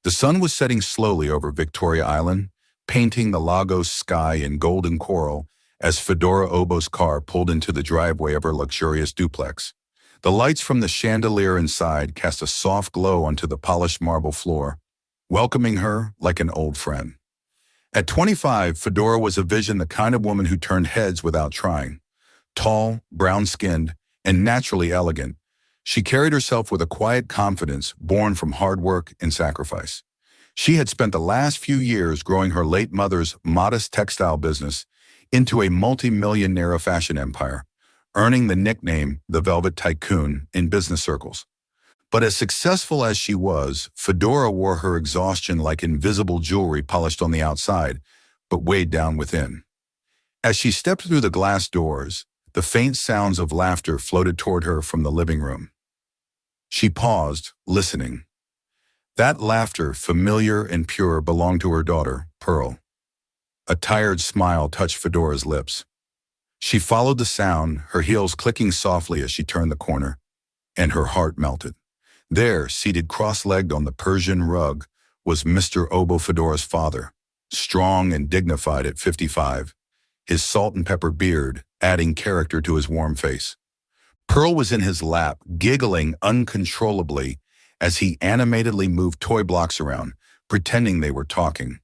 The sun was setting slowly over Victoria Island, painting the Lagos sky in golden coral as Fedora Obo's car pulled into the driveway of her luxurious duplex. The lights from the chandelier inside cast a soft glow onto the polished marble floor, welcoming her like an old friend. At 25, Fedora was a vision, the kind of woman who turned heads without trying. Tall, brown-skinned, and naturally elegant, she carried herself with a quiet confidence born from hard work and sacrifice. She had spent the last few years growing her late mother's modest textile business into a multi-millionaire fashion empire, earning the nickname the Velvet Tycoon in business circles. But as successful as she was, Fedora wore her exhaustion like invisible jewelry polished on the outside, but weighed down within. As she stepped through the glass doors, the faint sounds of laughter floated toward her from the living room. She paused, listening. That laughter, familiar and pure, belonged to her daughter, Pearl. A tired smile touched Fedora's lips. She followed the sound, her heels clicking softly as she turned the corner, and her heart melted. There, seated cross-legged on the Persian rug, was Mr. Obo, Fedora's father, strong and dignified at 55, his salt and pepper beard adding character to his warm face. Pearl was in his lap, giggling uncontrollably as he animatedly moved toy blocks around, pretending they were talking.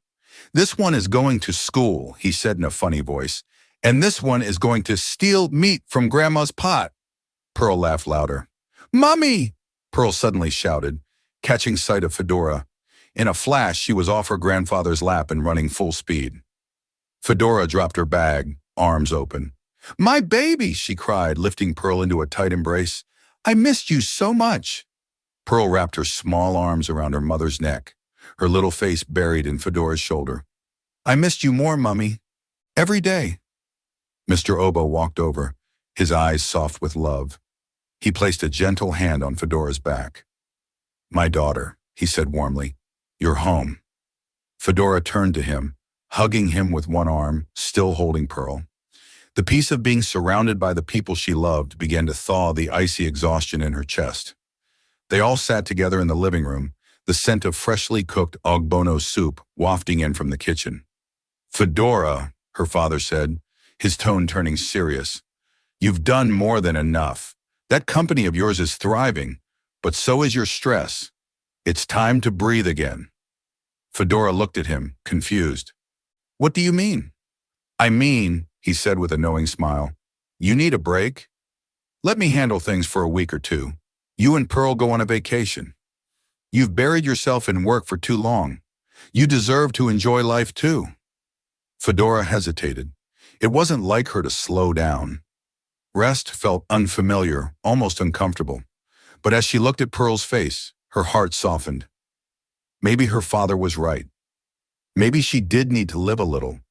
"This one is going to school," he said in a funny voice, "and this one is going to steal meat from Grandma's pot." Pearl laughed louder. "Mommy!" Pearl suddenly shouted, catching sight of Fedora. In a flash, she was off her grandfather's lap and running full speed. Fedora dropped her bag, arms open. "My baby!" she cried, lifting Pearl into a tight embrace. "I missed you so much." Pearl wrapped her small arms around her mother's neck, her little face buried in Fedora's shoulder. "I missed you more, Mummy. Every day." Mr. Obo walked over, his eyes soft with love. He placed a gentle hand on Fedora's back. "My daughter," he said warmly, "you're home." Fedora turned to him, hugging him with one arm, still holding Pearl. The peace of being surrounded by the people she loved began to thaw the icy exhaustion in her chest. They all sat together in the living room, the scent of freshly cooked ogbono soup wafting in from the kitchen. "Fedora," her father said, his tone turning serious, "you've done more than enough. That company of yours is thriving, but so is your stress. It's time to breathe again." Fedora looked at him, confused. "What do you mean?" "I mean," he said with a knowing smile, "you need a break? Let me handle things for a week or two. You and Pearl go on a vacation. You've buried yourself in work for too long. You deserve to enjoy life too." Fedora hesitated. It wasn't like her to slow down. Rest felt unfamiliar, almost uncomfortable. But as she looked at Pearl's face, her heart softened. Maybe her father was right. Maybe she did need to live a little,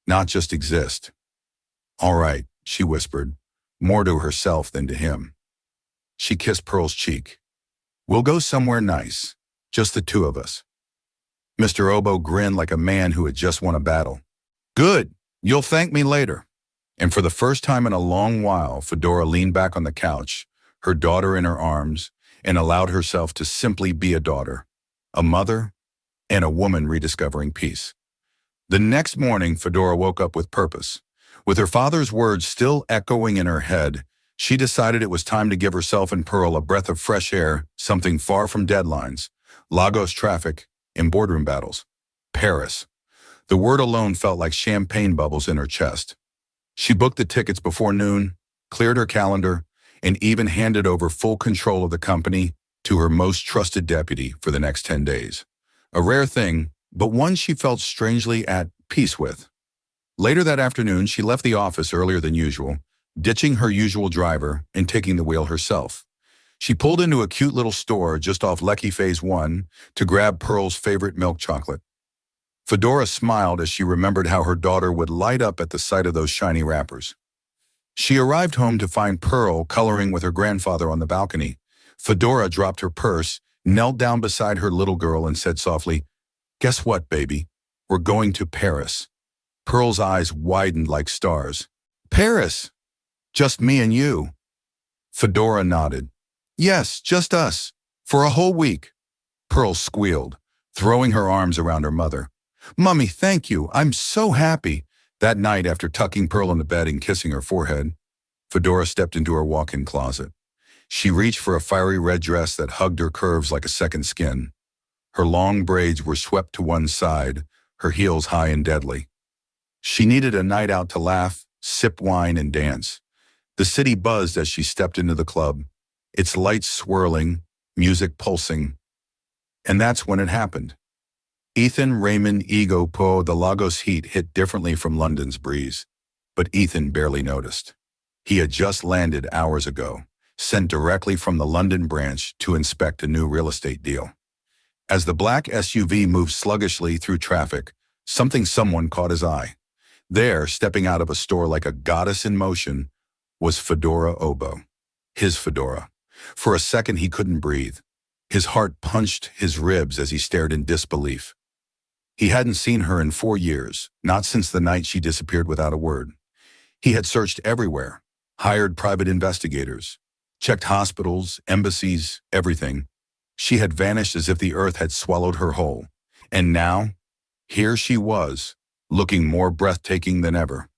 not just exist. "All right," she whispered, more to herself than to him. She kissed Pearl's cheek. "We'll go somewhere nice, just the two of us." Mr. Obo grinned like a man who had just won a battle. "Good, you'll thank me later." And for the first time in a long while, Fedora leaned back on the couch, her daughter in her arms, and allowed herself to simply be a daughter, a mother, and a woman rediscovering peace. The next morning, Fedora woke up with purpose. With her father's words still echoing in her head, she decided it was time to give herself and Pearl a breath of fresh air, something far from deadlines, Lagos traffic, and boardroom battles. Paris. The word alone felt like champagne bubbles in her chest. She booked the tickets before noon, cleared her calendar, and even handed over full control of the company to her most trusted deputy for the next 10 days. A rare thing, but one she felt strangely at peace with. Later that afternoon, she left the office earlier than usual, ditching her usual driver and taking the wheel herself. She pulled into a cute little store just off Lekki Phase 1 to grab Pearl's favorite milk chocolate. Fedora smiled as she remembered how her daughter would light up at the sight of those shiny wrappers. She arrived home to find Pearl coloring with her grandfather on the balcony. Fedora dropped her purse, knelt down beside her little girl, and said softly, "Guess what, baby? We're going to Paris." Pearl's eyes widened like stars. "Paris? Just me and you?" Fedora nodded. "Yes, just us. For a whole week." Pearl squealed. throwing her arms around her mother. "Mummy, thank you. I'm so happy." That night, after tucking Pearl into bed and kissing her forehead, Fedora stepped into her walk-in closet. She reached for a fiery red dress that hugged her curves like a second skin. Her long braids were swept to one side, her heels high and deadly. She needed a night out to laugh, sip wine, and dance. The city buzzed as she stepped into the club, its lights swirling, music pulsing. And that's when it happened. Ethan Raymond Ego Po, the Lagos heat hit differently from London's breeze. But Ethan barely noticed. He had just landed hours ago, sent directly from the London branch to inspect a new real estate deal. As the black SUV moved sluggishly through traffic, someone caught his eye. There, stepping out of a store like a goddess in motion, was Fedora Obo. His Fedora. For a second he couldn't breathe. His heart punched his ribs as he stared in disbelief. He hadn't seen her in 4 years, not since the night she disappeared without a word. He had searched everywhere, hired private investigators, checked hospitals, embassies, everything. She had vanished as if the earth had swallowed her whole. And now, here she was, looking more breathtaking than ever.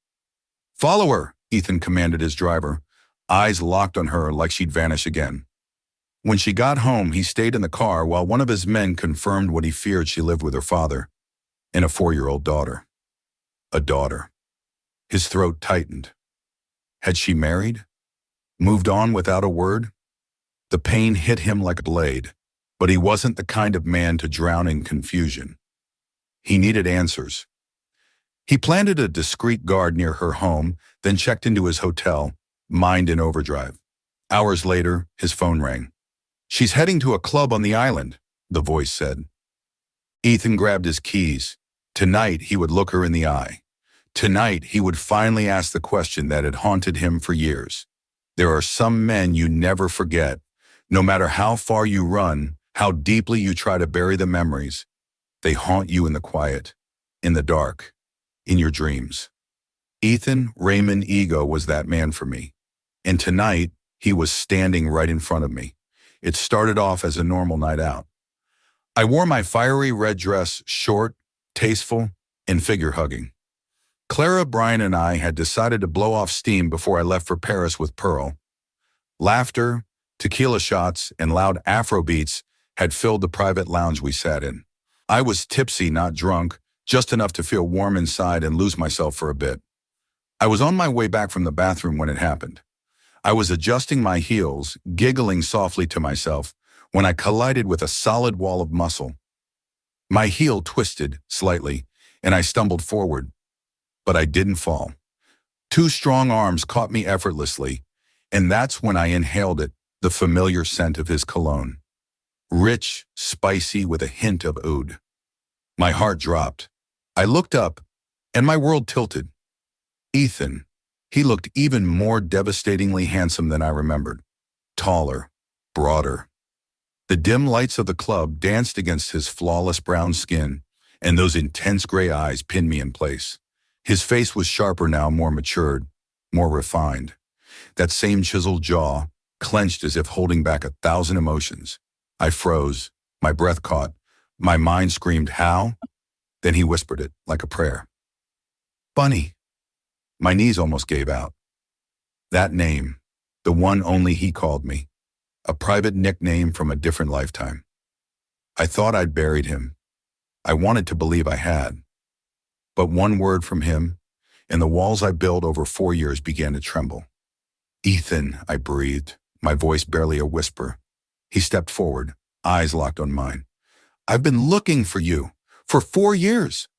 "Follow her," Ethan commanded his driver, eyes locked on her like she'd vanish again. When she got home, he stayed in the car while one of his men confirmed what he feared: she lived with her father and a 4-year-old daughter. A daughter. His throat tightened. Had she married? Moved on without a word? The pain hit him like a blade, but he wasn't the kind of man to drown in confusion. He needed answers. He planted a discreet guard near her home, then checked into his hotel, mind in overdrive. Hours later, his phone rang. "She's heading to a club on the island," the voice said. Ethan grabbed his keys. Tonight, he would look her in the eye. Tonight, he would finally ask the question that had haunted him for years. There are some men you never forget. No matter how far you run, how deeply you try to bury the memories, they haunt you in the quiet, in the dark, in your dreams. Ethan Raymond Ego was that man for me. And tonight, he was standing right in front of me. It started off as a normal night out. I wore my fiery red dress, short, tasteful, and figure-hugging. Clara, Brian, and I had decided to blow off steam before I left for Paris with Pearl. Laughter, tequila shots, and loud Afro beats had filled the private lounge we sat in. I was tipsy, not drunk, just enough to feel warm inside and lose myself for a bit. I was on my way back from the bathroom when it happened. I was adjusting my heels, giggling softly to myself, when I collided with a solid wall of muscle. My heel twisted slightly, and I stumbled forward. But I didn't fall. 2 strong arms caught me effortlessly, and that's when I inhaled it, the familiar scent of his cologne. Rich, spicy, with a hint of oud. My heart dropped. I looked up, and my world tilted. Ethan. He looked even more devastatingly handsome than I remembered. Taller, broader. The dim lights of the club danced against his flawless brown skin, and those intense gray eyes pinned me in place. His face was sharper now, more matured, more refined. That same chiseled jaw, clenched as if holding back 1,000 emotions. I froze, my breath caught, my mind screamed, "How?" Then he whispered it, like a prayer. "Bunny." My knees almost gave out. That name, the one only he called me, a private nickname from a different lifetime. I thought I'd buried him. I wanted to believe I had. But one word from him, and the walls I built over 4 years began to tremble. "Ethan," I breathed, my voice barely a whisper. He stepped forward, eyes locked on mine. "I've been looking for you, for 4 years."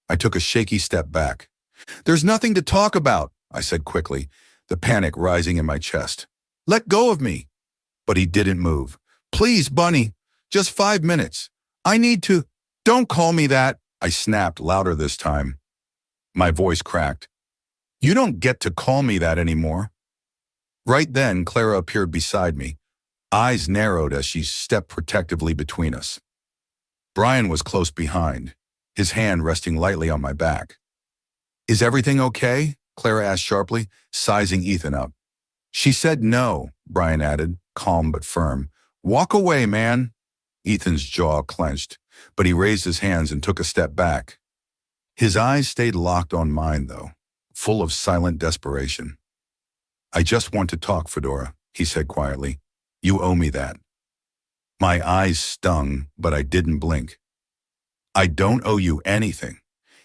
I took a shaky step back. "There's nothing to talk about," I said quickly, the panic rising in my chest. "Let go of me." But he didn't move. "Please, Bunny, just 5 minutes. I need to—" "Don't call me that," I snapped, louder this time. My voice cracked. "You don't get to call me that anymore." Right then, Clara appeared beside me, eyes narrowed as she stepped protectively between us. Brian was close behind, his hand resting lightly on my back. "Is everything okay?" Clara asked sharply, sizing Ethan up. "She said no," Brian added, calm but firm. "Walk away, man." Ethan's jaw clenched. but he raised his hands and took a step back. His eyes stayed locked on mine, though, full of silent desperation. "I just want to talk, Fedora," he said quietly. "You owe me that." My eyes stung, but I didn't blink. "I don't owe you anything."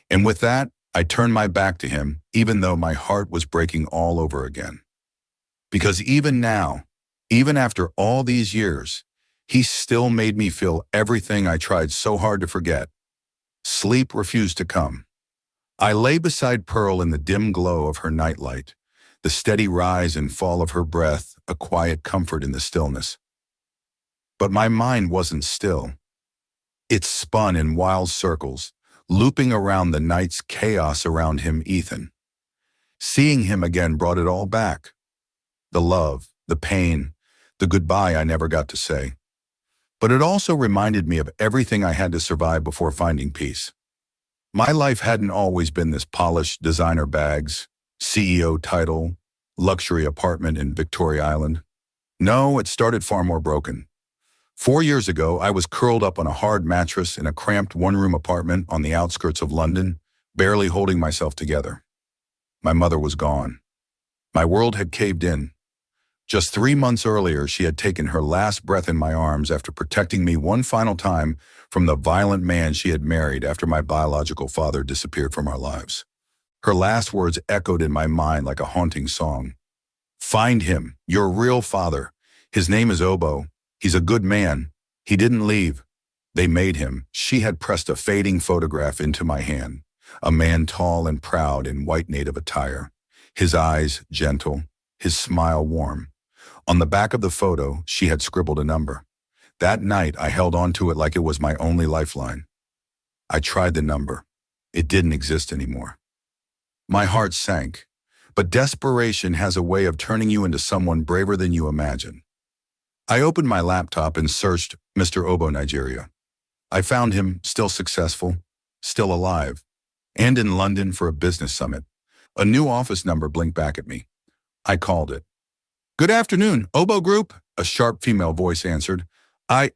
And with that, I turned my back to him, even though my heart was breaking all over again. Because even now, even after all these years, he still made me feel everything I tried so hard to forget. Sleep refused to come. I lay beside Pearl in the dim glow of her nightlight, the steady rise and fall of her breath, a quiet comfort in the stillness. But my mind wasn't still. It spun in wild circles, looping around the night's chaos around him, Ethan. Seeing him again brought it all back. The love, the pain, the goodbye I never got to say. But it also reminded me of everything I had to survive before finding peace. My life hadn't always been this polished designer bags, CEO title, luxury apartment in Victoria Island. No, it started far more broken. 4 years ago, I was curled up on a hard mattress in a cramped one-room apartment on the outskirts of London, barely holding myself together. My mother was gone. My world had caved in. Just 3 months earlier, she had taken her last breath in my arms after protecting me one final time from the violent man she had married after my biological father disappeared from our lives. Her last words echoed in my mind like a haunting song. "Find him, your real father. His name is Obo. He's a good man. He didn't leave. They made him." She had pressed a fading photograph into my hand, a man tall and proud in white native attire, his eyes gentle, his smile warm. On the back of the photo, she had scribbled a number. That night, I held on to it like it was my only lifeline. I tried the number. It didn't exist anymore. My heart sank, but desperation has a way of turning you into someone braver than you imagine. I opened my laptop and searched Mr. Obo, Nigeria. I found him still successful, still alive, and in London for a business summit. A new office number blinked back at me. I called it. "Good afternoon, Obo Group," a sharp female voice answered. I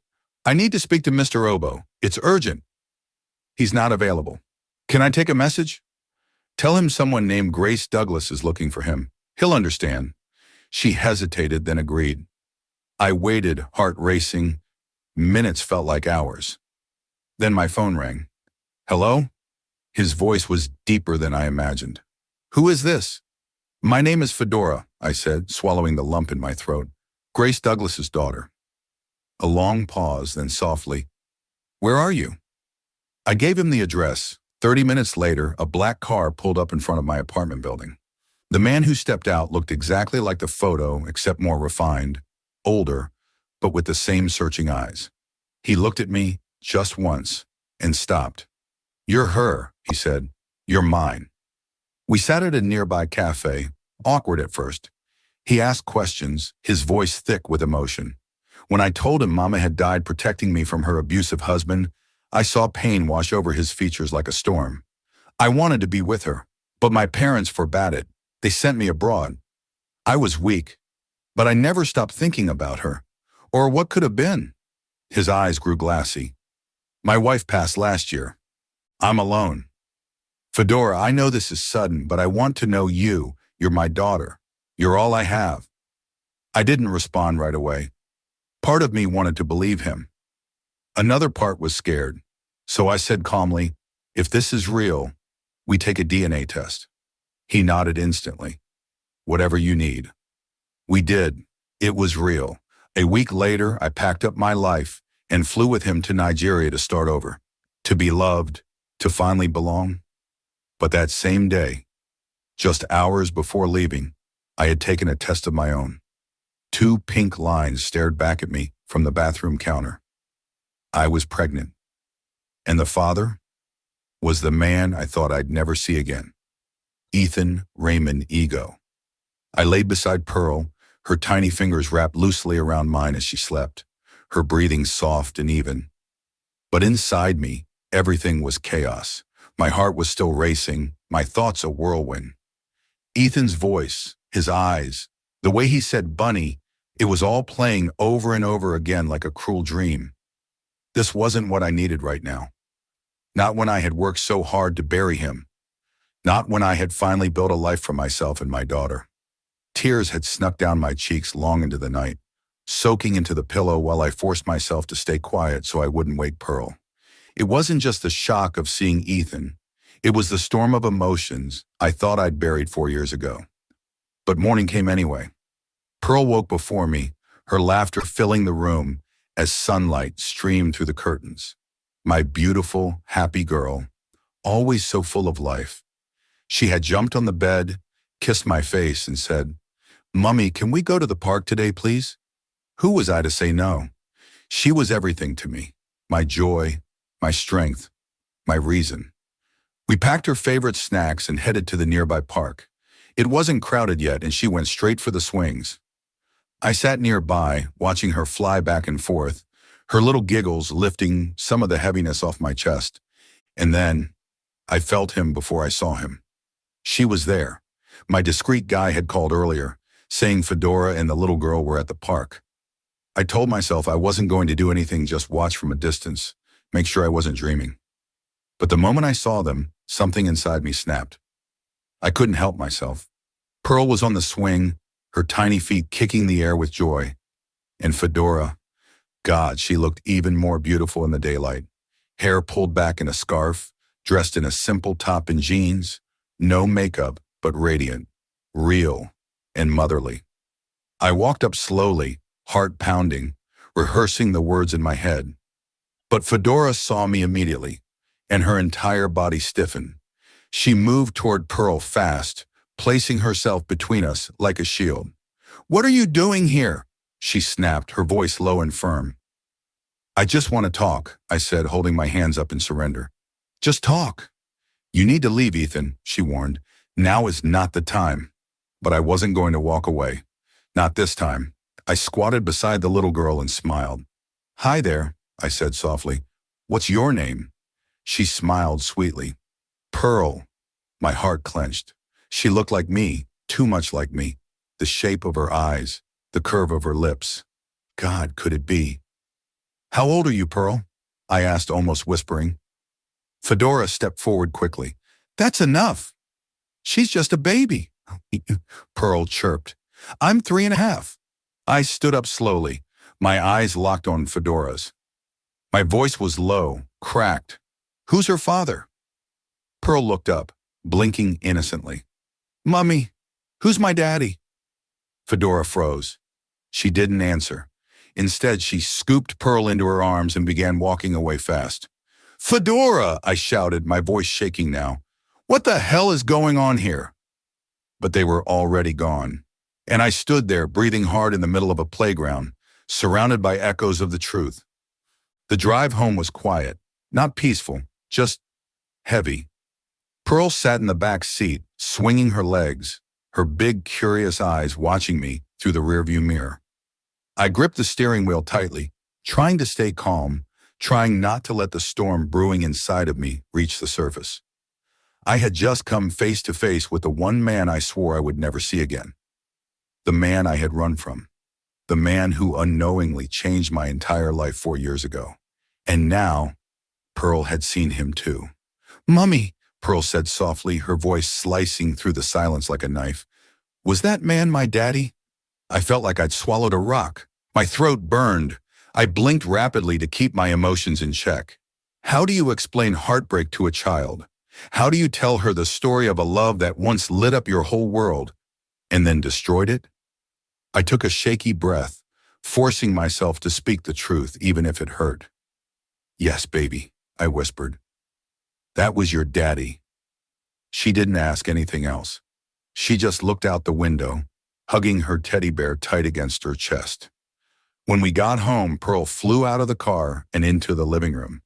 need to speak to Mr. Obo. It's urgent." "He's not available." "Can I take a message?" "Tell him someone named Grace Douglas is looking for him. He'll understand." She hesitated, then agreed. I waited, heart racing. Minutes felt like hours. Then my phone rang. "Hello?" His voice was deeper than I imagined. "Who is this?" "My name is Fedora," I said, swallowing the lump in my throat. "Grace Douglas's daughter." A long pause, then softly, "Where are you?" I gave him the address. 30 minutes later, a black car pulled up in front of my apartment building. The man who stepped out looked exactly like the photo, except more refined, older, but with the same searching eyes. He looked at me just once and stopped. "You're her," he said. "You're mine." We sat at a nearby cafe, awkward at first. He asked questions, his voice thick with emotion. When I told him Mama had died protecting me from her abusive husband, I saw pain wash over his features like a storm. I wanted to be with her, but my parents forbade it. They sent me abroad. I was weak, but I never stopped thinking about her, or what could have been. His eyes grew glassy. "My wife passed last year. I'm alone. Fedora, I know this is sudden, but I want to know you. You're my daughter. You're all I have." I didn't respond right away. Part of me wanted to believe him. Another part was scared. So I said calmly, "If this is real, we take a DNA test." He nodded instantly. "Whatever you need." We did. It was real. A week later, I packed up my life and flew with him to Nigeria to start over, to be loved, to finally belong. But that same day, just hours before leaving, I had taken a test of my own. 2 pink lines stared back at me from the bathroom counter. I was pregnant. And the father was the man I thought I'd never see again. Ethan Raymond Ego. I laid beside Pearl, her tiny fingers wrapped loosely around mine as she slept, her breathing soft and even. But inside me, everything was chaos. My heart was still racing, my thoughts a whirlwind. Ethan's voice, his eyes, the way he said bunny, it was all playing over and over again like a cruel dream. This wasn't what I needed right now. Not when I had worked so hard to bury him. Not when I had finally built a life for myself and my daughter. Tears had snuck down my cheeks long into the night, soaking into the pillow while I forced myself to stay quiet so I wouldn't wake Pearl. It wasn't just the shock of seeing Ethan. It was the storm of emotions I thought I'd buried 4 years ago. But morning came anyway. Pearl woke before me, her laughter filling the room as sunlight streamed through the curtains. My beautiful, happy girl, always so full of life. She had jumped on the bed, kissed my face, and said, "Mummy, can we go to the park today, please?" Who was I to say no? She was everything to me, my joy, my strength, my reason. We packed her favorite snacks and headed to the nearby park. It wasn't crowded yet, and she went straight for the swings. I sat nearby, watching her fly back and forth, her little giggles lifting some of the heaviness off my chest. And then, I felt him before I saw him. She was there. My discreet guy had called earlier, saying Fedora and the little girl were at the park. I told myself I wasn't going to do anything, just watch from a distance, make sure I wasn't dreaming. But the moment I saw them, something inside me snapped. I couldn't help myself. Pearl was on the swing, her tiny feet kicking the air with joy. And Fedora, God, she looked even more beautiful in the daylight. Hair pulled back in a scarf, dressed in a simple top and jeans, no makeup, but radiant, real, and motherly. I walked up slowly, heart pounding, rehearsing the words in my head. But Fedora saw me immediately, and her entire body stiffened. She moved toward Pearl fast, placing herself between us like a shield. "What are you doing here?" she snapped, her voice low and firm. "I just want to talk," I said, holding my hands up in surrender. "Just talk." "You need to leave, Ethan," she warned. "Now is not the time." But I wasn't going to walk away. Not this time. I squatted beside the little girl and smiled. "Hi there," I said softly. "What's your name?" She smiled sweetly. "Pearl." My heart clenched. She looked like me, too much like me. The shape of her eyes, the curve of her lips. God, could it be? "How old are you, Pearl?" I asked, almost whispering. Fedora stepped forward quickly. "That's enough. She's just a baby," Pearl chirped. "I'm 3.5. I stood up slowly, my eyes locked on Fedora's. My voice was low, cracked. "Who's her father?" Pearl looked up, blinking innocently. "Mummy, who's my daddy?" Fedora froze. She didn't answer. Instead, she scooped Pearl into her arms and began walking away fast. "Fedora!" I shouted, my voice shaking now. "What the hell is going on here?" But they were already gone, and I stood there, breathing hard in the middle of a playground, surrounded by echoes of the truth. The drive home was quiet, not peaceful, just heavy. Pearl sat in the back seat, swinging her legs, her big, curious eyes watching me through the rearview mirror. I gripped the steering wheel tightly, trying to stay calm, trying not to let the storm brewing inside of me reach the surface. I had just come face to face with the one man I swore I would never see again. The man I had run from. The man who unknowingly changed my entire life 4 years ago. And now, Pearl had seen him too. "Mummy," Pearl said softly, her voice slicing through the silence like a knife. "Was that man my daddy?" I felt like I'd swallowed a rock. My throat burned. I blinked rapidly to keep my emotions in check. How do you explain heartbreak to a child? How do you tell her the story of a love that once lit up your whole world and then destroyed it? I took a shaky breath, forcing myself to speak the truth even if it hurt. "Yes, baby," I whispered. "That was your daddy." She didn't ask anything else. She just looked out the window, hugging her teddy bear tight against her chest. When we got home, Pearl flew out of the car and into the living room.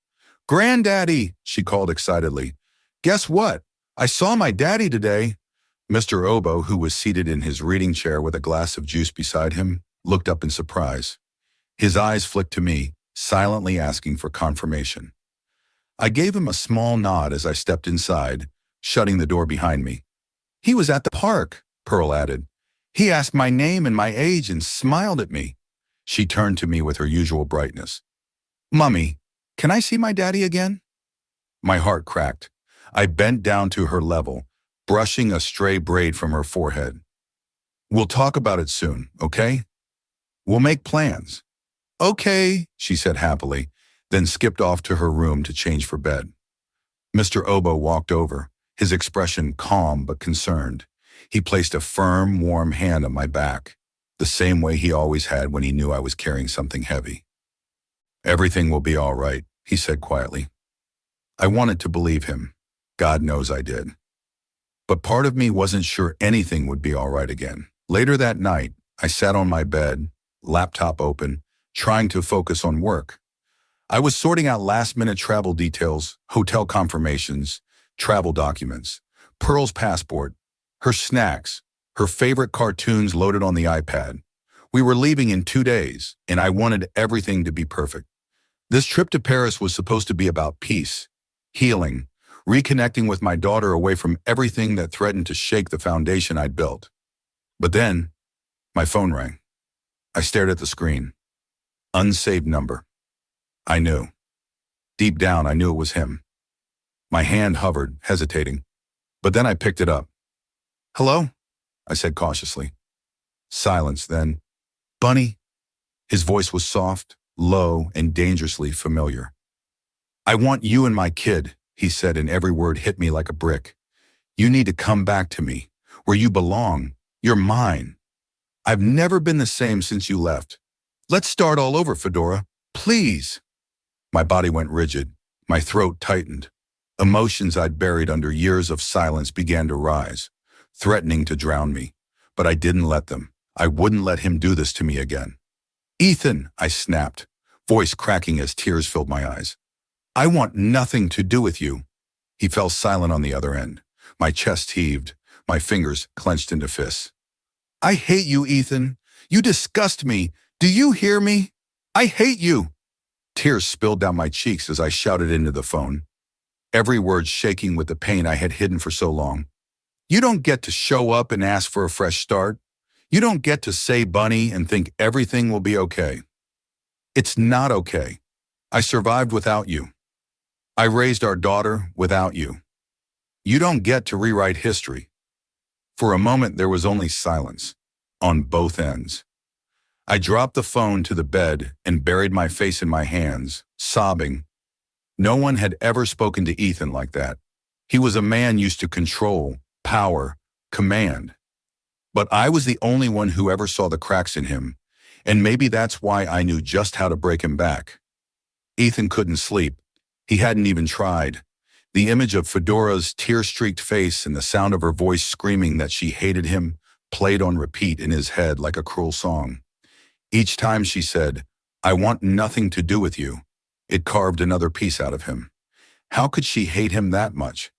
"Granddaddy," she called excitedly. "Guess what? I saw my daddy today." Mr. Obo, who was seated in his reading chair with a glass of juice beside him, looked up in surprise. His eyes flicked to me, silently asking for confirmation. I gave him a small nod as I stepped inside, shutting the door behind me. "He was at the park," Pearl added. "He asked my name and my age and smiled at me." She turned to me with her usual brightness. "Mummy, Can I see my daddy again? My heart cracked. I bent down to her level, brushing a stray braid from her forehead. We'll talk about it soon, okay? We'll make plans. Okay, she said happily, then skipped off to her room to change for bed. Mr. Obo walked over, his expression calm but concerned. He placed a firm, warm hand on my back, the same way he always had when he knew I was carrying something heavy. Everything will be all right, he said quietly. I wanted to believe him. God knows I did. But part of me wasn't sure anything would be all right again. Later that night, I sat on my bed, laptop open, trying to focus on work. I was sorting out last-minute travel details, hotel confirmations, travel documents, Pearl's passport, her snacks, her favorite cartoons loaded on the iPad. We were leaving in 2 days, and I wanted everything to be perfect. This trip to Paris was supposed to be about peace, healing, reconnecting with my daughter away from everything that threatened to shake the foundation I'd built. But then, my phone rang. I stared at the screen. Unsaved number. I knew. Deep down, I knew it was him. My hand hovered, hesitating. But then I picked it up. Hello? I said cautiously. Silence, then. Bunny? His voice was soft, low, and dangerously familiar. I want you and my kid, he said, and every word hit me like a brick. You need to come back to me, where you belong. You're mine. I've never been the same since you left. Let's start all over, Fedora. Please. My body went rigid. My throat tightened. Emotions I'd buried under years of silence began to rise, threatening to drown me. But I didn't let them. I wouldn't let him do this to me again. Ethan, I snapped, voice cracking as tears filled my eyes. I want nothing to do with you. He fell silent on the other end. My chest heaved, my fingers clenched into fists. I hate you, Ethan. You disgust me. Do you hear me? I hate you. Tears spilled down my cheeks as I shouted into the phone, every word shaking with the pain I had hidden for so long. You don't get to show up and ask for a fresh start. You don't get to say bunny and think everything will be okay. It's not okay. I survived without you. I raised our daughter without you. You don't get to rewrite history. For a moment, there was only silence, on both ends. I dropped the phone to the bed and buried my face in my hands, sobbing. No one had ever spoken to Ethan like that. He was a man used to control, power, command. But I was the only one who ever saw the cracks in him, and maybe that's why I knew just how to break him back. Ethan couldn't sleep. He hadn't even tried. The image of Fedora's tear-streaked face and the sound of her voice screaming that she hated him played on repeat in his head like a cruel song. Each time she said, I want nothing to do with you, it carved another piece out of him. How could she hate him that much?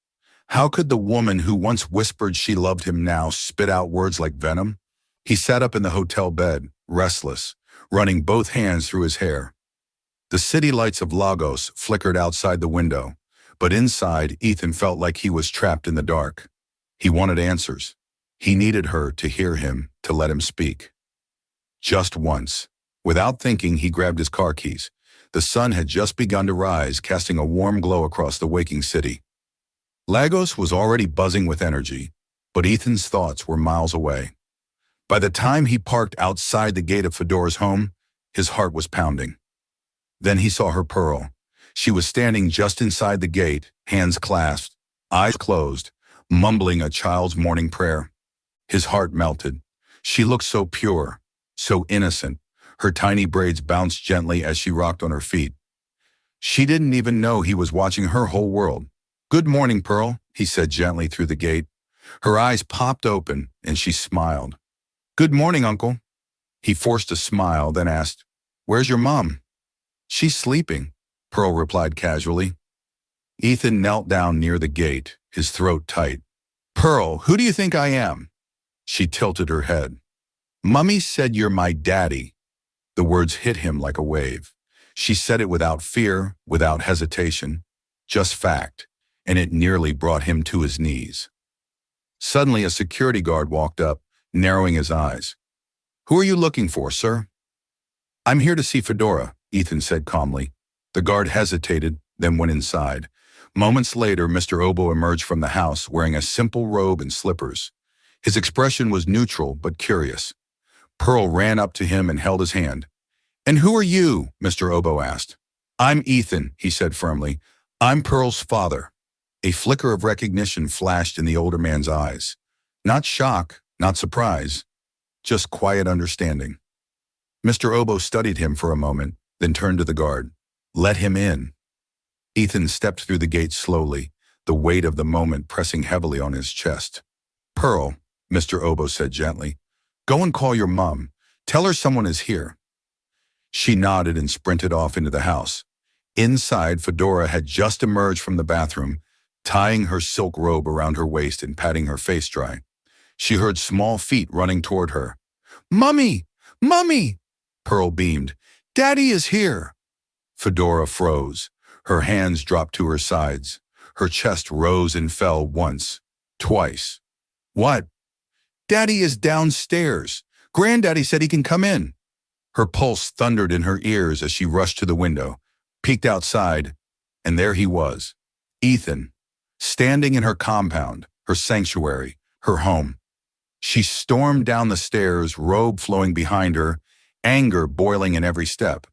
How could the woman who once whispered she loved him now spit out words like venom? He sat up in the hotel bed, restless, running both hands through his hair. The city lights of Lagos flickered outside the window, but inside, Ethan felt like he was trapped in the dark. He wanted answers. He needed her to hear him, to let him speak. Just once. Without thinking, he grabbed his car keys. The sun had just begun to rise, casting a warm glow across the waking city. Lagos was already buzzing with energy, but Ethan's thoughts were miles away. By the time he parked outside the gate of Fedora's home, his heart was pounding. Then he saw her Pearl. She was standing just inside the gate, hands clasped, eyes closed, mumbling a child's morning prayer. His heart melted. She looked so pure, so innocent. Her tiny braids bounced gently as she rocked on her feet. She didn't even know he was watching her whole world. Good morning, Pearl, he said gently through the gate. Her eyes popped open, and she smiled. Good morning, Uncle. He forced a smile, then asked, Where's your mom? She's sleeping, Pearl replied casually. Ethan knelt down near the gate, his throat tight. Pearl, who do you think I am? She tilted her head. Mummy said you're my daddy. The words hit him like a wave. She said it without fear, without hesitation, just fact, and it nearly brought him to his knees. Suddenly, a security guard walked up, narrowing his eyes. Who are you looking for, sir? I'm here to see Fedora, Ethan said calmly. The guard hesitated, then went inside. Moments later, Mr. Obo emerged from the house wearing a simple robe and slippers. His expression was neutral but curious. Pearl ran up to him and held his hand. "And who are you?" Mr. Obo asked. "I'm Ethan," he said firmly. "I'm Pearl's father." A flicker of recognition flashed in the older man's eyes. Not shock, not surprise, just quiet understanding. Mr. Obo studied him for a moment, then turned to the guard. "Let him in." Ethan stepped through the gate slowly, the weight of the moment pressing heavily on his chest. "Pearl," Mr. Obo said gently, "go and call your mom. Tell her someone is here." She nodded and sprinted off into the house. Inside, Fedora had just emerged from the bathroom, tying her silk robe around her waist and patting her face dry. She heard small feet running toward her. "Mummy! Mummy!" Pearl beamed. "Daddy is here!" Fedora froze. Her hands dropped to her sides. Her chest rose and fell once, twice. "What?" "Daddy is downstairs. Granddaddy said he can come in." Her pulse thundered in her ears as she rushed to the window, peeked outside, and there he was, Ethan, standing in her compound, her sanctuary, her home. She stormed down the stairs, robe flowing behind her, anger boiling in every step.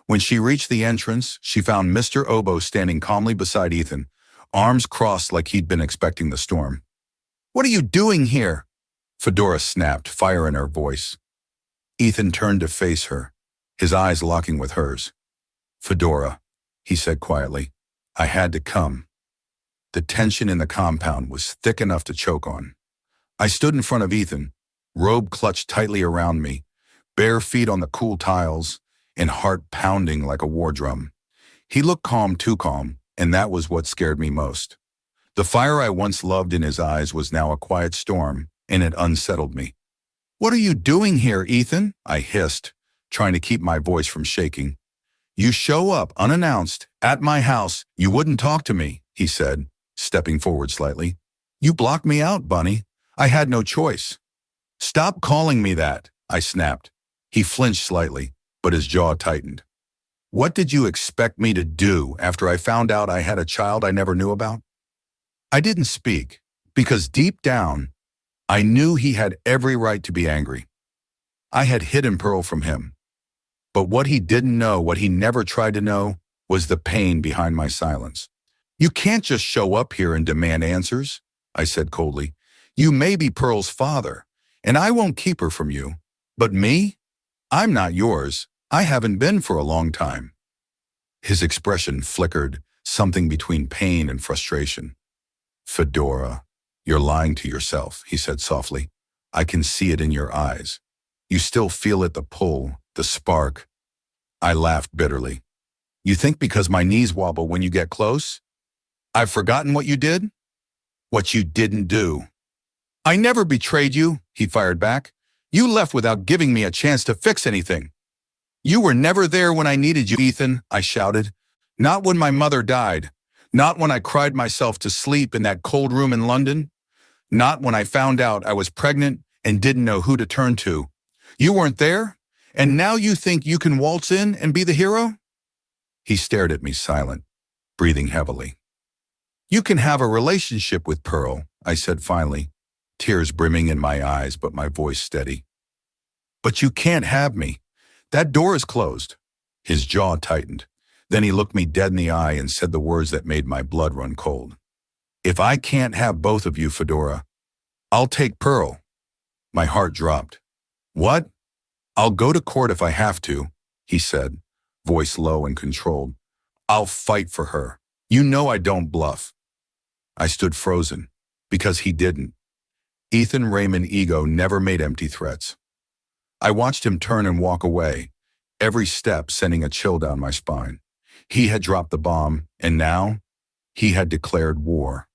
When she reached the entrance, she found Mr. Obo standing calmly beside Ethan, arms crossed like he'd been expecting the storm. "What are you doing here?" Fedora snapped, fire in her voice. Ethan turned to face her, his eyes locking with hers. "Fedora," he said quietly, "I had to come." The tension in the compound was thick enough to choke on. I stood in front of Ethan, robe clutched tightly around me, bare feet on the cool tiles, and heart pounding like a war drum. He looked calm, too calm, and that was what scared me most. The fire I once loved in his eyes was now a quiet storm, and it unsettled me. "What are you doing here, Ethan?" I hissed, trying to keep my voice from shaking. "You show up unannounced at my house. You wouldn't talk to me," he said, stepping forward slightly. "You blocked me out, Bunny. I had no choice." "Stop calling me that," I snapped. He flinched slightly, but his jaw tightened. "What did you expect me to do after I found out I had a child I never knew about?" I didn't speak, because deep down, I knew he had every right to be angry. I had hidden Pearl from him. But what he didn't know, what he never tried to know, was the pain behind my silence. "You can't just show up here and demand answers," I said coldly. "You may be Pearl's father, and I won't keep her from you. But me? I'm not yours. I haven't been for a long time." His expression flickered, something between pain and frustration. "Fedora, you're lying to yourself," he said softly. "I can see it in your eyes. You still feel it, the pull, the spark." I laughed bitterly. "You think because my knees wobble when you get close, I've forgotten what you did? What you didn't do." "I never betrayed you," he fired back. "You left without giving me a chance to fix anything." "You were never there when I needed you, Ethan," I shouted. "Not when my mother died. Not when I cried myself to sleep in that cold room in London. Not when I found out I was pregnant and didn't know who to turn to. You weren't there, and now you think you can waltz in and be the hero?" He stared at me silent, breathing heavily. "You can have a relationship with Pearl," I said finally, tears brimming in my eyes but my voice steady. "But you can't have me. That door is closed." His jaw tightened. Then he looked me dead in the eye and said the words that made my blood run cold. "If I can't have both of you, Fedora, I'll take Pearl." My heart dropped. "What?" "I'll go to court if I have to," he said, voice low and controlled. "I'll fight for her. You know I don't bluff." I stood frozen, because he didn't. Ethan Raymond ego never made empty threats. I watched him turn and walk away, every step sending a chill down my spine. He had dropped the bomb, and now he had declared war.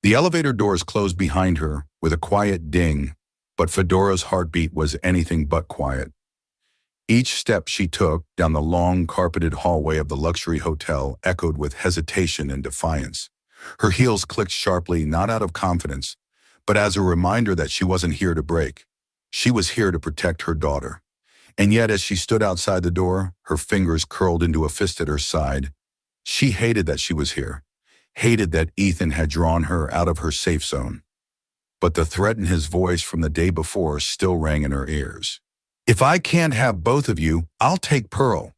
The elevator doors closed behind her with a quiet ding, but Fedora's heartbeat was anything but quiet. Each step she took down the long, carpeted hallway of the luxury hotel echoed with hesitation and defiance. Her heels clicked sharply, not out of confidence, but as a reminder that she wasn't here to break. She was here to protect her daughter. And yet as she stood outside the door, her fingers curled into a fist at her side, she hated that she was here, hated that Ethan had drawn her out of her safe zone. But the threat in his voice from the day before still rang in her ears. If I can't have both of you, I'll take Pearl.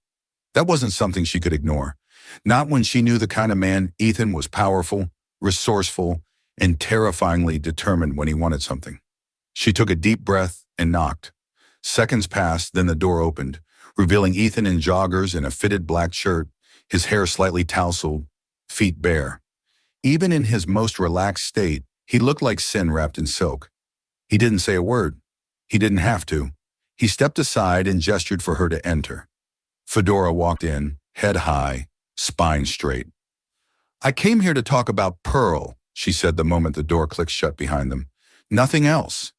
That wasn't something she could ignore. Not when she knew the kind of man Ethan was: powerful, resourceful, and terrifyingly determined when he wanted something. She took a deep breath and knocked. Seconds passed, then the door opened, revealing Ethan in joggers and a fitted black shirt, his hair slightly tousled, feet bare. Even in his most relaxed state, he looked like sin wrapped in silk. He didn't say a word. He didn't have to. He stepped aside and gestured for her to enter. Fedora walked in, head high, spine straight. I came here to talk about Pearl, she said the moment the door clicked shut behind them. Nothing else.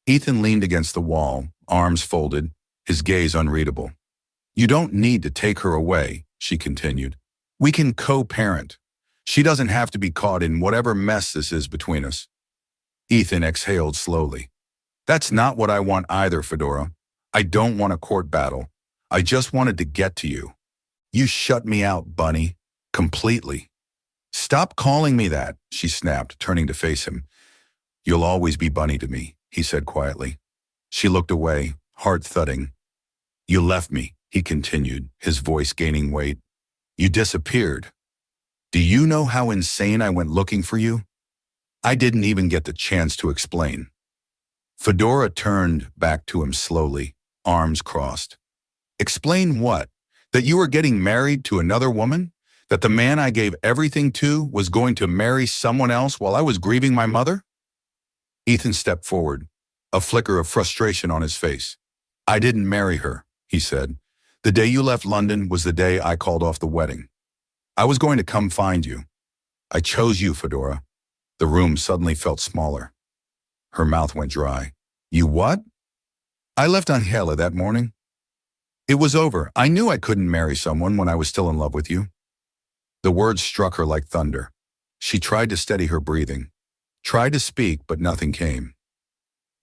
Ethan leaned against the wall, arms folded, his gaze unreadable. You don't need to take her away, she continued. We can co-parent. She doesn't have to be caught in whatever mess this is between us. Ethan exhaled slowly. That's not what I want either, Fedora. I don't want a court battle. I just wanted to get to you. You shut me out, Bunny. Completely. Stop calling me that, she snapped, turning to face him. You'll always be Bunny to me, he said quietly. She looked away, heart thudding. You left me, he continued, his voice gaining weight. You disappeared. Do you know how insane I went looking for you? I didn't even get the chance to explain. Fedora turned back to him slowly, arms crossed. Explain what? That you were getting married to another woman? That the man I gave everything to was going to marry someone else while I was grieving my mother? Ethan stepped forward, a flicker of frustration on his face. I didn't marry her, he said. The day you left London was the day I called off the wedding. I was going to come find you. I chose you, Fedora. The room suddenly felt smaller. Her mouth went dry. You what? I left Angela that morning. It was over. I knew I couldn't marry someone when I was still in love with you. The words struck her like thunder. She tried to steady her breathing, tried to speak, but nothing came.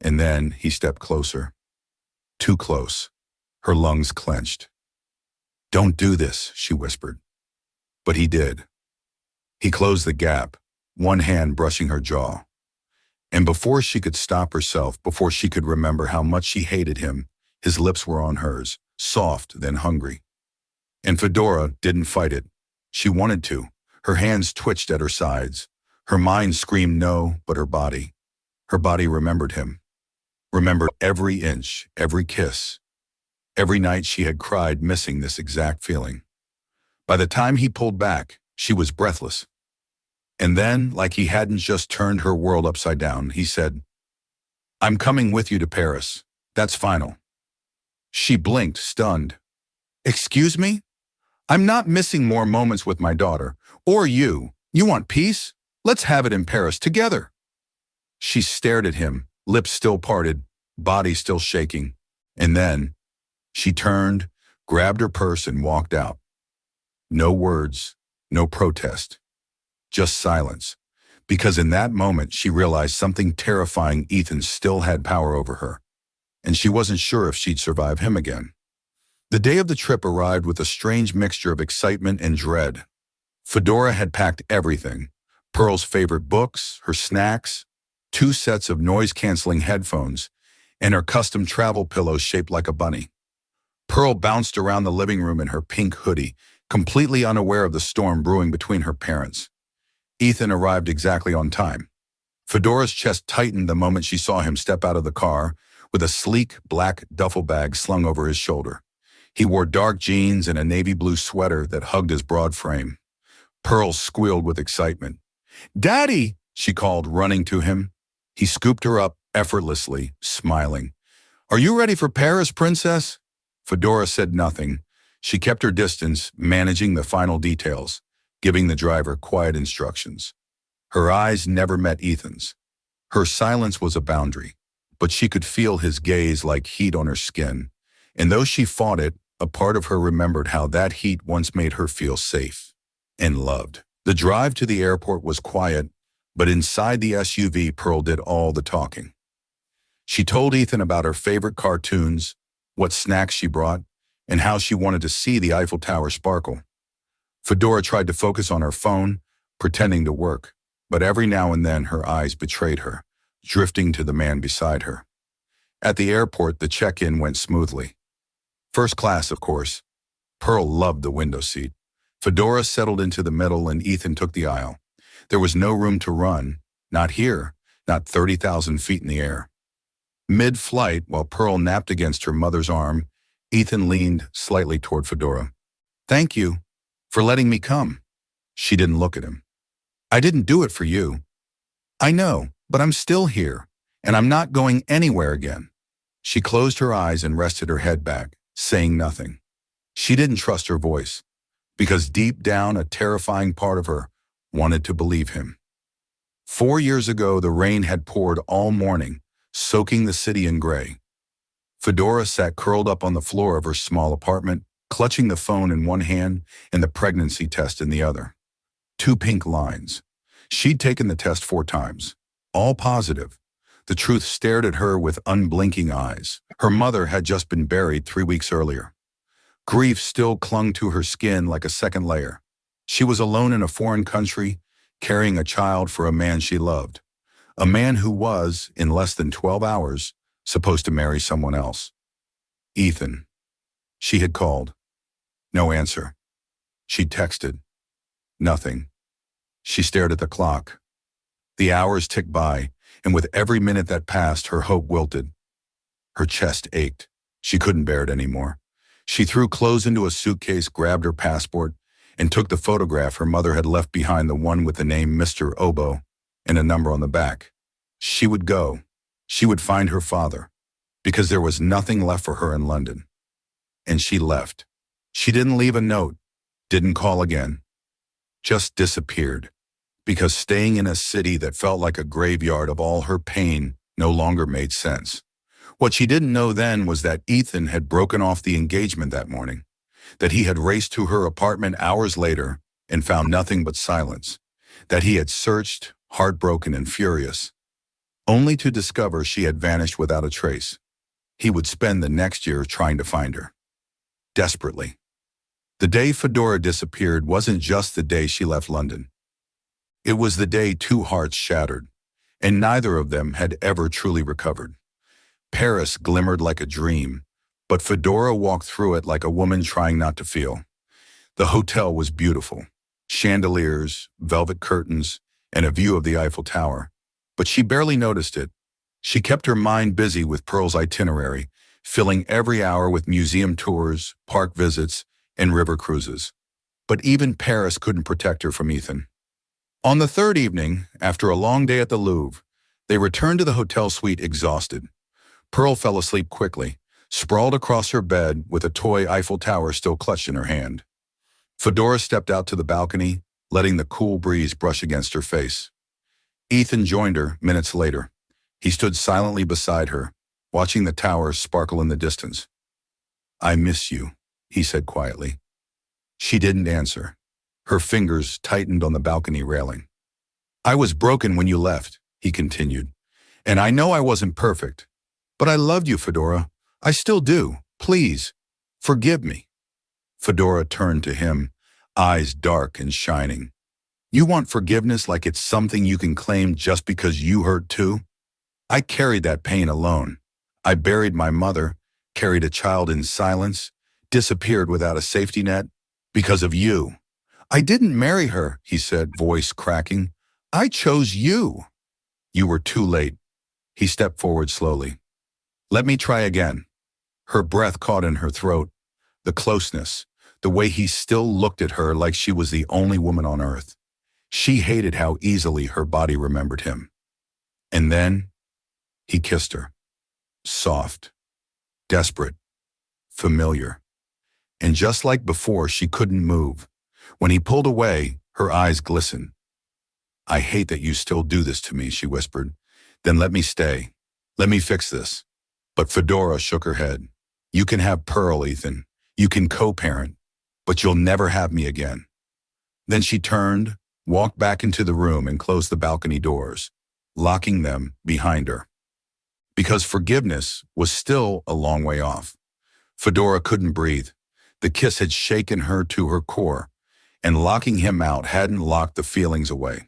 And then he stepped closer. Too close. Her lungs clenched. Don't do this, she whispered. But he did. He closed the gap, one hand brushing her jaw. And before she could stop herself, before she could remember how much she hated him, his lips were on hers, soft then hungry. And Fedora didn't fight it. She wanted to. Her hands twitched at her sides. Her mind screamed no, but her body remembered him. Remembered every inch, every kiss. Every night she had cried, missing this exact feeling. By the time he pulled back, she was breathless. And then, like he hadn't just turned her world upside down, he said, I'm coming with you to Paris. That's final. She blinked, stunned. Excuse me? I'm not missing more moments with my daughter. Or you. You want peace? Let's have it in Paris together. She stared at him, lips still parted, body still shaking. And then, she turned, grabbed her purse and walked out. No words, no protest, just silence. Because in that moment, she realized something terrifying: Ethan still had power over her. And she wasn't sure if she'd survive him again. The day of the trip arrived with a strange mixture of excitement and dread. Fedora had packed everything: Pearl's favorite books, her snacks, 2 sets of noise-canceling headphones, and her custom travel pillow shaped like a bunny. Pearl bounced around the living room in her pink hoodie, completely unaware of the storm brewing between her parents. Ethan arrived exactly on time. Fedora's chest tightened the moment she saw him step out of the car, with a sleek, black duffel bag slung over his shoulder. He wore dark jeans and a navy blue sweater that hugged his broad frame. Pearl squealed with excitement. Daddy, she called, running to him. He scooped her up effortlessly, smiling. Are you ready for Paris, princess? Fedora said nothing. She kept her distance, managing the final details, giving the driver quiet instructions. Her eyes never met Ethan's. Her silence was a boundary, but she could feel his gaze like heat on her skin. And though she fought it, a part of her remembered how that heat once made her feel safe and loved. The drive to the airport was quiet, but inside the SUV, Pearl did all the talking. She told Ethan about her favorite cartoons, what snacks she brought, and how she wanted to see the Eiffel Tower sparkle. Fedora tried to focus on her phone, pretending to work, but every now and then her eyes betrayed her, drifting to the man beside her. At the airport, the check-in went smoothly. First class, of course. Pearl loved the window seat. Fedora settled into the middle and Ethan took the aisle. There was no room to run, not here, not 30,000 feet in the air. Mid-flight, while Pearl napped against her mother's arm, Ethan leaned slightly toward Fedora. "Thank you for letting me come." She didn't look at him. "I didn't do it for you." "I know, but I'm still here, and I'm not going anywhere again." She closed her eyes and rested her head back, saying nothing. She didn't trust her voice, because deep down a terrifying part of her wanted to believe him. 4 years ago, the rain had poured all morning, soaking the city in gray. Fedora sat curled up on the floor of her small apartment, clutching the phone in one hand and the pregnancy test in the other. 2 pink lines. She'd taken the test 4 times, all positive. The truth stared at her with unblinking eyes. Her mother had just been buried 3 weeks earlier. Grief still clung to her skin like a second layer. She was alone in a foreign country, carrying a child for a man she loved. A man who was, in less than 12 hours, supposed to marry someone else. Ethan. She had called. No answer. She'd texted. Nothing. She stared at the clock. The hours ticked by, and with every minute that passed, her hope wilted. Her chest ached. She couldn't bear it anymore. She threw clothes into a suitcase, grabbed her passport, and took the photograph her mother had left behind, the one with the name Mr. Obo and a number on the back. She would go. She would find her father, because there was nothing left for her in London. And she left. She didn't leave a note, didn't call again, just disappeared, because staying in a city that felt like a graveyard of all her pain no longer made sense. What she didn't know then was that Ethan had broken off the engagement that morning, that he had raced to her apartment hours later and found nothing but silence, that he had searched, heartbroken and furious, only to discover she had vanished without a trace. He would spend the next year trying to find her. Desperately. The day Fedora disappeared wasn't just the day she left London. It was the day 2 hearts shattered, and neither of them had ever truly recovered. Paris glimmered like a dream, but Fedora walked through it like a woman trying not to feel. The hotel was beautiful. Chandeliers, velvet curtains, and a view of the Eiffel Tower. But she barely noticed it. She kept her mind busy with Pearl's itinerary, filling every hour with museum tours, park visits, and river cruises. But even Paris couldn't protect her from Ethan. On the 3rd evening, after a long day at the Louvre, they returned to the hotel suite exhausted. Pearl fell asleep quickly, sprawled across her bed with a toy Eiffel Tower still clutched in her hand. Fedora stepped out to the balcony, letting the cool breeze brush against her face. Ethan joined her minutes later. He stood silently beside her, watching the tower sparkle in the distance. "I miss you," he said quietly. She didn't answer. Her fingers tightened on the balcony railing. "I was broken when you left," he continued. "And I know I wasn't perfect. But I loved you, Fedora. I still do. Please, forgive me." Fedora turned to him, eyes dark and shining. "You want forgiveness like it's something you can claim just because you hurt too? I carried that pain alone. I buried my mother, carried a child in silence, disappeared without a safety net, because of you. I didn't marry her," he said, voice cracking. "I chose you." "You were too late." He stepped forward slowly. "Let me try again." Her breath caught in her throat. The closeness, the way he still looked at her like she was the only woman on earth. She hated how easily her body remembered him. And then he kissed her. Soft, desperate, familiar. And just like before, she couldn't move. When he pulled away, her eyes glistened. "I hate that you still do this to me," she whispered. "Then let me stay. Let me fix this." But Fedora shook her head. "You can have Pearl, Ethan. You can co-parent, but you'll never have me again." Then she turned, walked back into the room and closed the balcony doors, locking them behind her. Because forgiveness was still a long way off. Fedora couldn't breathe. The kiss had shaken her to her core, and locking him out hadn't locked the feelings away.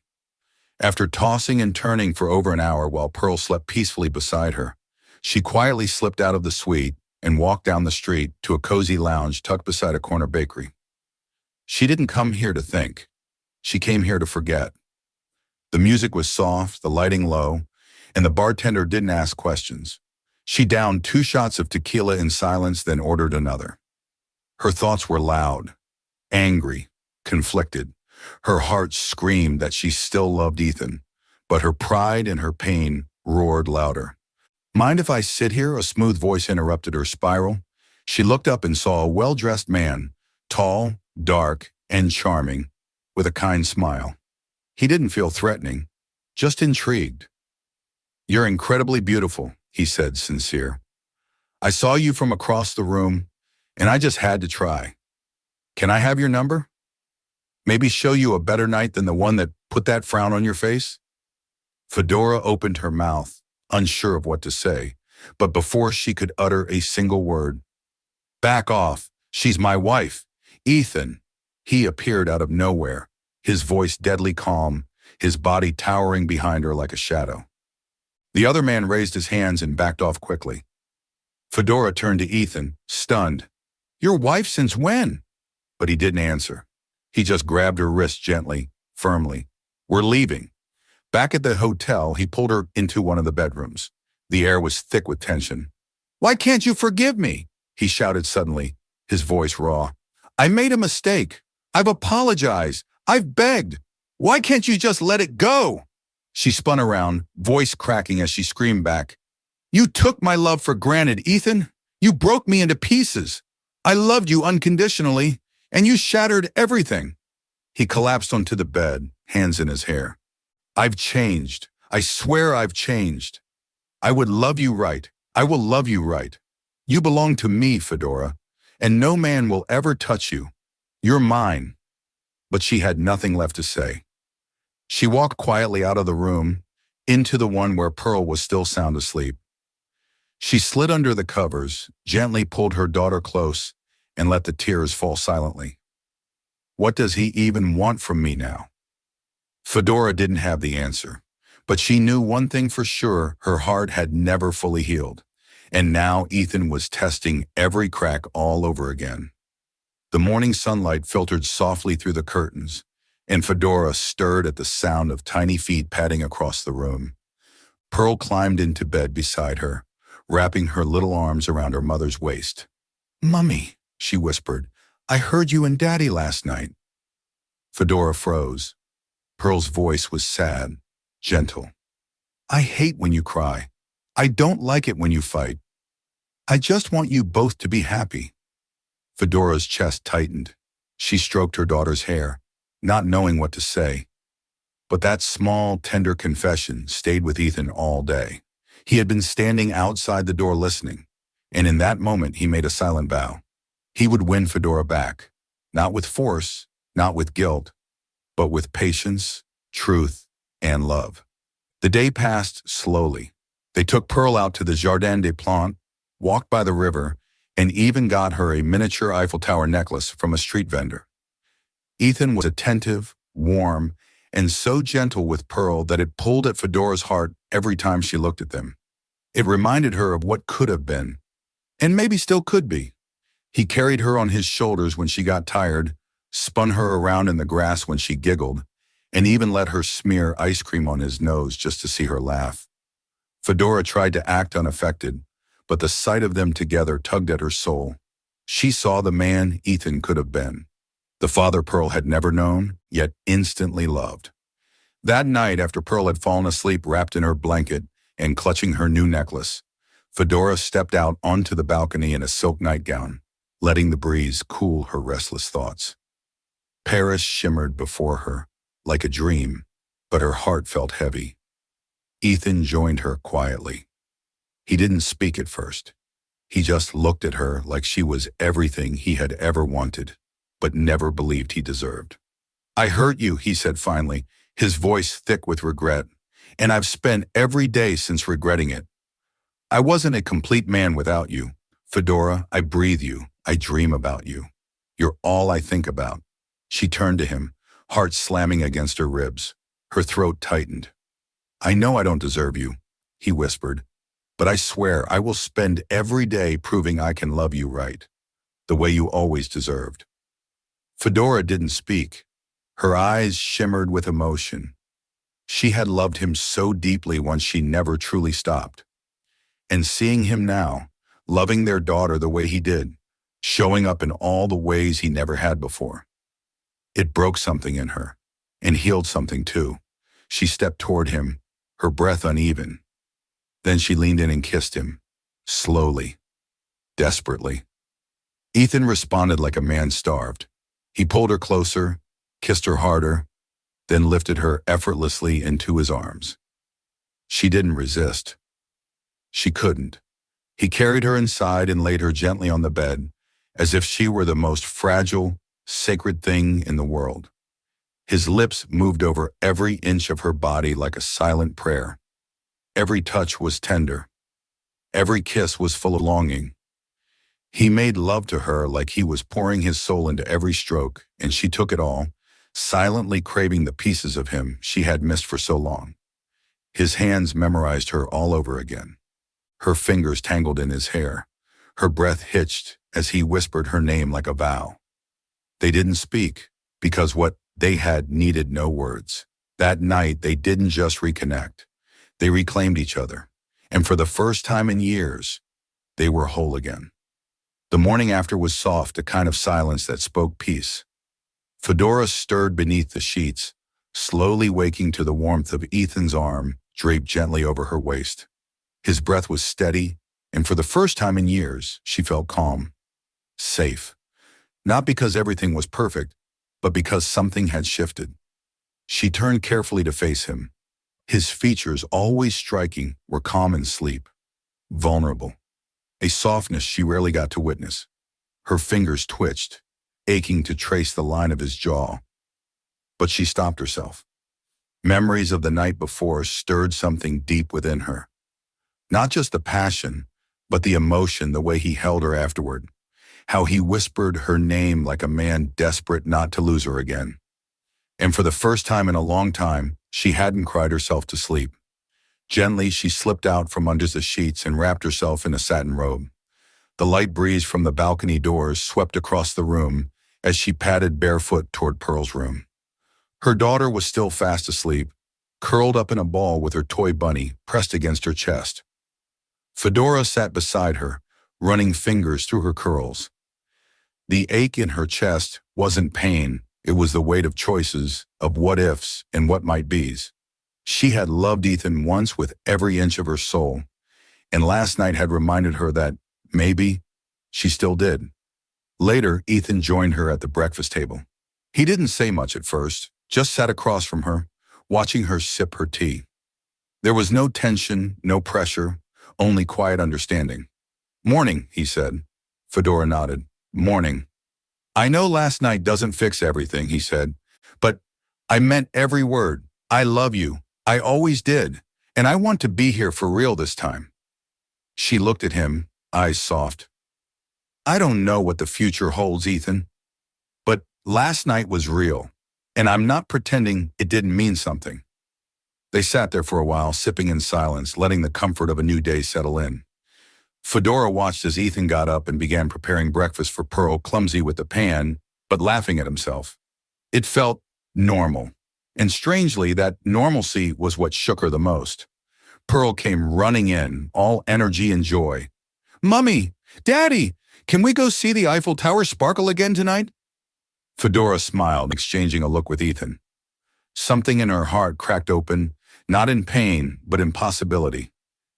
After tossing and turning for over an hour while Pearl slept peacefully beside her, she quietly slipped out of the suite and walked down the street to a cozy lounge tucked beside a corner bakery. She didn't come here to think. She came here to forget. The music was soft, the lighting low, and the bartender didn't ask questions. She downed 2 shots of tequila in silence, then ordered another. Her thoughts were loud, angry, conflicted. Her heart screamed that she still loved Ethan, but her pride and her pain roared louder. "Mind if I sit here?" a smooth voice interrupted her spiral. She looked up and saw a well-dressed man, tall, dark, and charming, with a kind smile. He didn't feel threatening, just intrigued. "You're incredibly beautiful," he said, sincere. "I saw you from across the room, and I just had to try. Can I have your number? Maybe show you a better night than the one that put that frown on your face?" Fedora opened her mouth, unsure of what to say, but before she could utter a single word, "Back off, she's my wife, Ethan." He appeared out of nowhere, his voice deadly calm, his body towering behind her like a shadow. The other man raised his hands and backed off quickly. Fedora turned to Ethan, stunned. "Your wife since when?" But he didn't answer. He just grabbed her wrist gently, firmly. "We're leaving." Back at the hotel, he pulled her into one of the bedrooms. The air was thick with tension. "Why can't you forgive me?" he shouted suddenly, his voice raw. "I made a mistake. I've apologized. I've begged. Why can't you just let it go?" She spun around, voice cracking as she screamed back. "You took my love for granted, Ethan. You broke me into pieces. I loved you unconditionally, and you shattered everything." He collapsed onto the bed, hands in his hair. "I've changed. I swear I've changed. I would love you right. I will love you right. You belong to me, Fedora, and no man will ever touch you. You're mine." But she had nothing left to say. She walked quietly out of the room, into the one where Pearl was still sound asleep. She slid under the covers, gently pulled her daughter close, and let the tears fall silently. What does he even want from me now? Fedora didn't have the answer, but she knew one thing for sure: her heart had never fully healed, and now Ethan was testing every crack all over again. The morning sunlight filtered softly through the curtains, and Fedora stirred at the sound of tiny feet padding across the room. Pearl climbed into bed beside her, wrapping her little arms around her mother's waist. "Mummy," she whispered, "I heard you and Daddy last night." Fedora froze. Pearl's voice was sad, gentle. "I hate when you cry. I don't like it when you fight. I just want you both to be happy." Fedora's chest tightened. She stroked her daughter's hair, not knowing what to say. But that small, tender confession stayed with Ethan all day. He had been standing outside the door listening, and in that moment he made a silent vow. He would win Fedora back, not with force, not with guilt, but with patience, truth, and love. The day passed slowly. They took Pearl out to the Jardin des Plantes, walked by the river, and even got her a miniature Eiffel Tower necklace from a street vendor. Ethan was attentive, warm, and so gentle with Pearl that it pulled at Fedora's heart every time she looked at them. It reminded her of what could have been, and maybe still could be. He carried her on his shoulders when she got tired, spun her around in the grass when she giggled, and even let her smear ice cream on his nose just to see her laugh. Fedora tried to act unaffected, but the sight of them together tugged at her soul. She saw the man Ethan could have been, the father Pearl had never known, yet instantly loved. That night, after Pearl had fallen asleep wrapped in her blanket and clutching her new necklace, Fedora stepped out onto the balcony in a silk nightgown, letting the breeze cool her restless thoughts. Paris shimmered before her, like a dream, but her heart felt heavy. Ethan joined her quietly. He didn't speak at first. He just looked at her like she was everything he had ever wanted, but never believed he deserved. "I hurt you," he said finally, his voice thick with regret, "and I've spent every day since regretting it. I wasn't a complete man without you. Fedora, I breathe you. I dream about you. You're all I think about. She turned to him, heart slamming against her ribs. Her throat tightened. I know I don't deserve you, he whispered, but I swear I will spend every day proving I can love you right, the way you always deserved. Fedora didn't speak. Her eyes shimmered with emotion. She had loved him so deeply once she never truly stopped. And seeing him now, loving their daughter the way he did, showing up in all the ways he never had before. It broke something in her, and healed something too. She stepped toward him, her breath uneven. Then she leaned in and kissed him, slowly, desperately. Ethan responded like a man starved. He pulled her closer, kissed her harder, then lifted her effortlessly into his arms. She didn't resist. She couldn't. He carried her inside and laid her gently on the bed, as if she were the most fragile, sacred thing in the world. His lips moved over every inch of her body like a silent prayer. Every touch was tender. Every kiss was full of longing. He made love to her like he was pouring his soul into every stroke, and she took it all, silently craving the pieces of him she had missed for so long. His hands memorized her all over again. Her fingers tangled in his hair. Her breath hitched as he whispered her name like a vow. They didn't speak, because what they had needed no words. That night, they didn't just reconnect. They reclaimed each other. And for the first time in years, they were whole again. The morning after was soft, a kind of silence that spoke peace. Fedora stirred beneath the sheets, slowly waking to the warmth of Ethan's arm draped gently over her waist. His breath was steady, and for the first time in years, she felt calm, safe. Not because everything was perfect, but because something had shifted. She turned carefully to face him. His features, always striking, were calm in sleep, vulnerable, a softness she rarely got to witness. Her fingers twitched, aching to trace the line of his jaw. But she stopped herself. Memories of the night before stirred something deep within her. Not just the passion, but the emotion, the way he held her afterward. How he whispered her name like a man desperate not to lose her again. And for the first time in a long time, she hadn't cried herself to sleep. Gently, she slipped out from under the sheets and wrapped herself in a satin robe. The light breeze from the balcony doors swept across the room as she padded barefoot toward Pearl's room. Her daughter was still fast asleep, curled up in a ball with her toy bunny pressed against her chest. Fedora sat beside her, running fingers through her curls. The ache in her chest wasn't pain, it was the weight of choices, of what-ifs and what-might-bes. She had loved Ethan once with every inch of her soul, and last night had reminded her that, maybe, she still did. Later, Ethan joined her at the breakfast table. He didn't say much at first, just sat across from her, watching her sip her tea. There was no tension, no pressure, only quiet understanding. "Morning," he said. Fedora nodded. "Morning." "I know last night doesn't fix everything," he said, "but I meant every word. I love you. I always did. And I want to be here for real this time." She looked at him, eyes soft. "I don't know what the future holds, Ethan. But last night was real. And I'm not pretending it didn't mean something." They sat there for a while, sipping in silence, letting the comfort of a new day settle in. Fedora watched as Ethan got up and began preparing breakfast for Pearl, clumsy with the pan, but laughing at himself. It felt normal. And strangely, that normalcy was what shook her the most. Pearl came running in, all energy and joy. "Mummy! Daddy! Can we go see the Eiffel Tower sparkle again tonight?" Fedora smiled, exchanging a look with Ethan. Something in her heart cracked open, not in pain, but in possibility.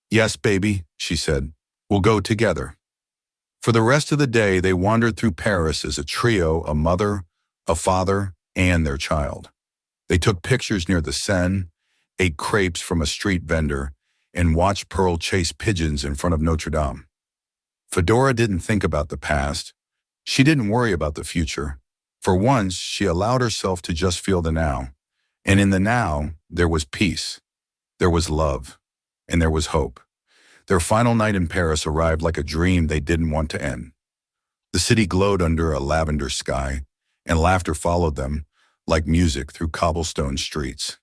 "Yes, baby," she said. "We'll go together." For the rest of the day, they wandered through Paris as a trio, a mother, a father, and their child. They took pictures near the Seine, ate crepes from a street vendor, and watched Pearl chase pigeons in front of Notre Dame. Fedora didn't think about the past. She didn't worry about the future. For once, she allowed herself to just feel the now. And in the now, there was peace. There was love. And there was hope. Their final night in Paris arrived like a dream they didn't want to end. The city glowed under a lavender sky, and laughter followed them like music through cobblestone streets.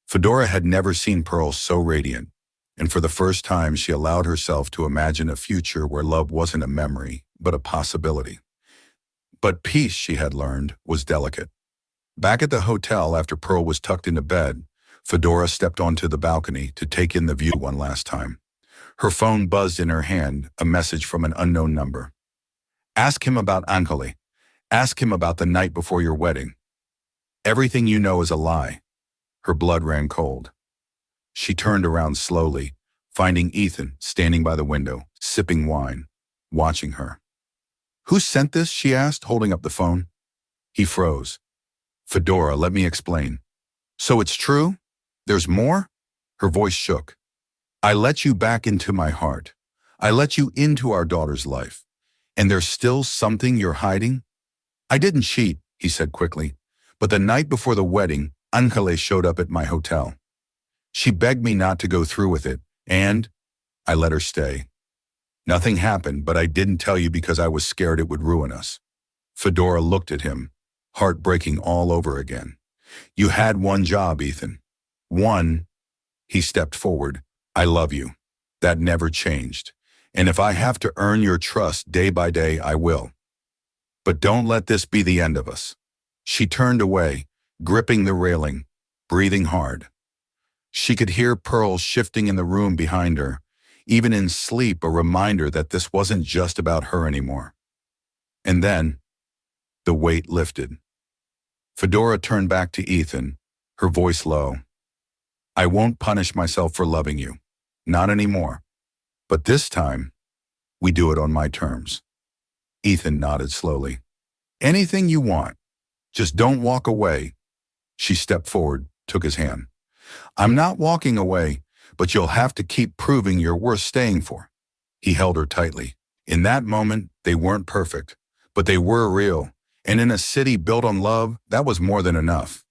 Fedora had never seen Pearl so radiant, and for the first time she allowed herself to imagine a future where love wasn't a memory, but a possibility. But peace, she had learned, was delicate. Back at the hotel after Pearl was tucked into bed, Fedora stepped onto the balcony to take in the view one last time. Her phone buzzed in her hand, a message from an unknown number. Ask him about Ankole. Ask him about the night before your wedding. Everything you know is a lie. Her blood ran cold. She turned around slowly, finding Ethan standing by the window, sipping wine, watching her. Who sent this? She asked, holding up the phone. He froze. Fedora, let me explain. So it's true? There's more? Her voice shook. I let you back into my heart. I let you into our daughter's life. And there's still something you're hiding? I didn't cheat, he said quickly. But the night before the wedding, Ankole showed up at my hotel. She begged me not to go through with it, and I let her stay. Nothing happened, but I didn't tell you because I was scared it would ruin us. Fedora looked at him, heartbreaking all over again. You had one job, Ethan. One. He stepped forward. I love you. That never changed. And if I have to earn your trust day by day, I will. But don't let this be the end of us. She turned away, gripping the railing, breathing hard. She could hear Pearl shifting in the room behind her, even in sleep a reminder that this wasn't just about her anymore. And then, the weight lifted. Fedora turned back to Ethan, her voice low. I won't punish myself for loving you. Not anymore. But this time, we do it on my terms. Ethan nodded slowly. Anything you want. Just don't walk away. She stepped forward, took his hand. I'm not walking away, but you'll have to keep proving you're worth staying for. He held her tightly. In that moment, they weren't perfect, but they were real. And in a city built on love, that was more than enough.